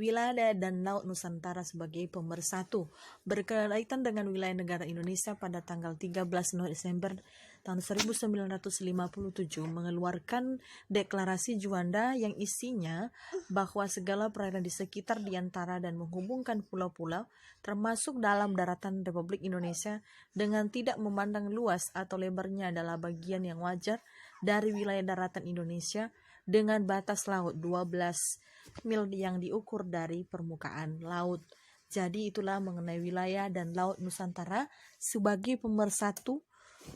wilayah dan laut Nusantara sebagai pemersatu berkaitan dengan wilayah negara Indonesia pada tanggal 13 Desember tahun 1957 mengeluarkan deklarasi Juanda yang isinya bahwa segala perairan di sekitar, di antara dan menghubungkan pulau-pulau termasuk dalam daratan Republik Indonesia dengan tidak memandang luas atau lebarnya adalah bagian yang wajar dari wilayah daratan Indonesia dengan batas laut 12 mil yang diukur dari permukaan laut. Jadi itulah mengenai wilayah dan laut Nusantara sebagai pemersatu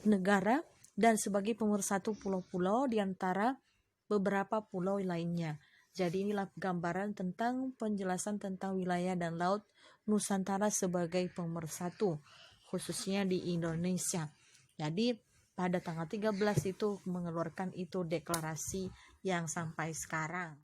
negara dan sebagai pemersatu pulau-pulau di antara beberapa pulau lainnya. Jadi inilah gambaran tentang penjelasan tentang wilayah dan laut Nusantara sebagai pemersatu khususnya di Indonesia. Jadi pada tanggal 13 itu mengeluarkan itu deklarasi yang sampai sekarang.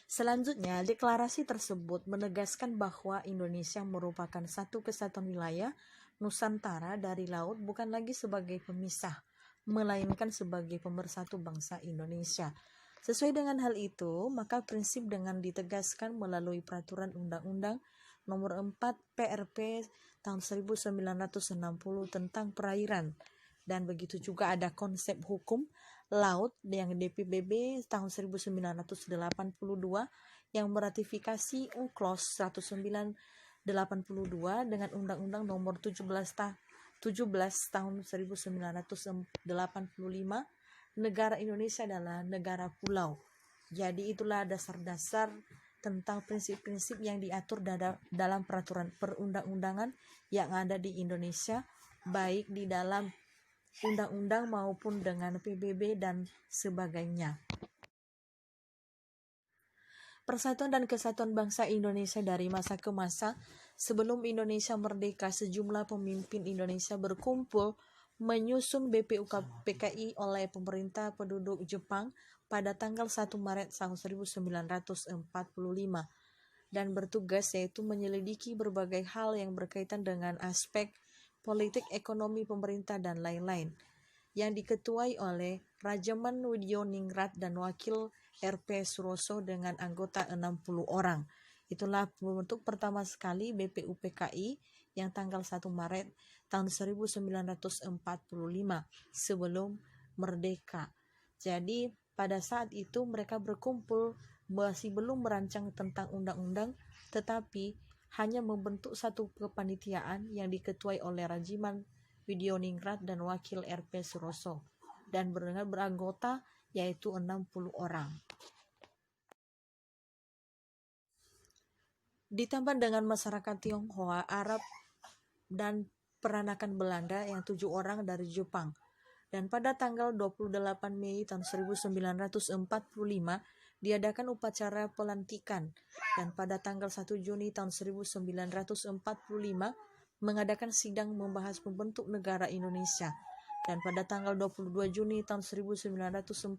Selanjutnya, deklarasi tersebut menegaskan bahwa Indonesia merupakan satu kesatuan wilayah Nusantara dari laut bukan lagi sebagai pemisah, melainkan sebagai pemersatu bangsa Indonesia. Sesuai dengan hal itu, maka prinsip dengan ditegaskan melalui Peraturan Undang-Undang Nomor 4 PRP tahun 1960 tentang perairan. Dan begitu juga ada konsep hukum laut yang DPBB tahun 1982 yang meratifikasi UNCLOS 1982 dengan Undang-Undang Nomor 17 tahun 1985. Negara Indonesia adalah negara pulau. Jadi itulah dasar-dasar tentang prinsip-prinsip yang diatur dalam peraturan perundang-undangan yang ada di Indonesia, baik di dalam undang-undang maupun dengan PBB dan sebagainya. Persatuan dan kesatuan bangsa Indonesia dari masa ke masa. Sebelum Indonesia merdeka, sejumlah pemimpin Indonesia berkumpul menyusun BPUPKI oleh pemerintah penduduk Jepang pada tanggal 1 Maret tahun 1945 dan bertugas yaitu menyelidiki berbagai hal yang berkaitan dengan aspek politik, ekonomi, pemerintah, dan lain-lain, yang diketuai oleh Rajaman Widyoningrat dan Wakil RP Suroso dengan anggota 60 orang. Itulah bentuk pertama sekali BPUPKI yang tanggal 1 Maret tahun 1945 sebelum merdeka. Jadi pada saat itu mereka berkumpul masih belum merancang tentang undang-undang, tetapi hanya membentuk satu kepanitiaan yang diketuai oleh Rajiman Widyoningrat dan Wakil RP Suroso dan beranggota yaitu 60 orang. Ditambah dengan masyarakat Tionghoa, Arab, dan peranakan Belanda yang 7 orang dari Jepang. Dan pada tanggal 28 Mei tahun 1945 diadakan upacara pelantikan, dan pada tanggal 1 Juni tahun 1945 mengadakan sidang membahas pembentuk negara Indonesia. Dan pada tanggal 22 Juni tahun 1945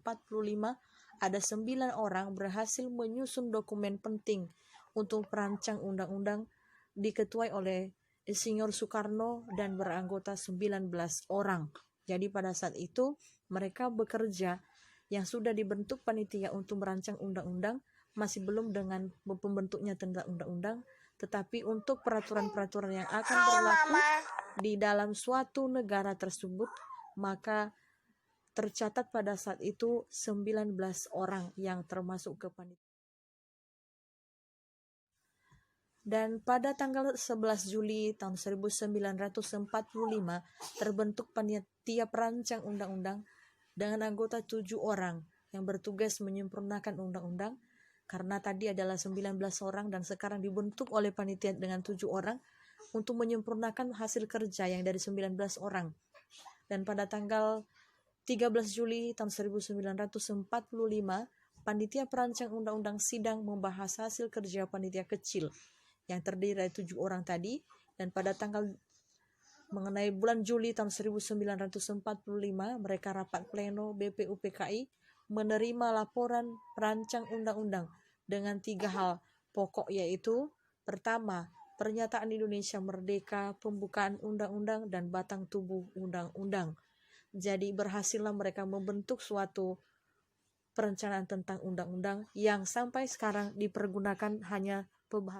ada 9 orang berhasil menyusun dokumen penting untuk perancang undang-undang diketuai oleh Insinyur Soekarno dan beranggota 19 orang. Jadi pada saat itu mereka bekerja yang sudah dibentuk panitia untuk merancang undang-undang masih belum dengan pembentuknya tentang undang-undang, tetapi untuk peraturan-peraturan yang akan berlaku di dalam suatu negara tersebut, maka tercatat pada saat itu 19 orang yang termasuk ke panitia. Dan pada tanggal 11 Juli tahun 1945 terbentuk panitia perancang undang-undang dengan anggota 7 orang yang bertugas menyempurnakan undang-undang, karena tadi adalah 19 orang dan sekarang dibentuk oleh panitia dengan 7 orang untuk menyempurnakan hasil kerja yang dari 19 orang. Dan pada tanggal 13 Juli tahun 1945 panitia perancang undang-undang sidang membahas hasil kerja panitia kecil yang terdiri dari 7 orang tadi. Dan pada tanggal mengenai bulan Juli tahun 1945 mereka rapat pleno BPUPKI menerima laporan perancang undang-undang dengan 3 hal pokok, yaitu pertama, pernyataan Indonesia merdeka, pembukaan undang-undang, dan batang tubuh undang-undang. Jadi berhasillah mereka membentuk suatu perencanaan tentang undang-undang yang sampai sekarang dipergunakan hanya pembaharuan.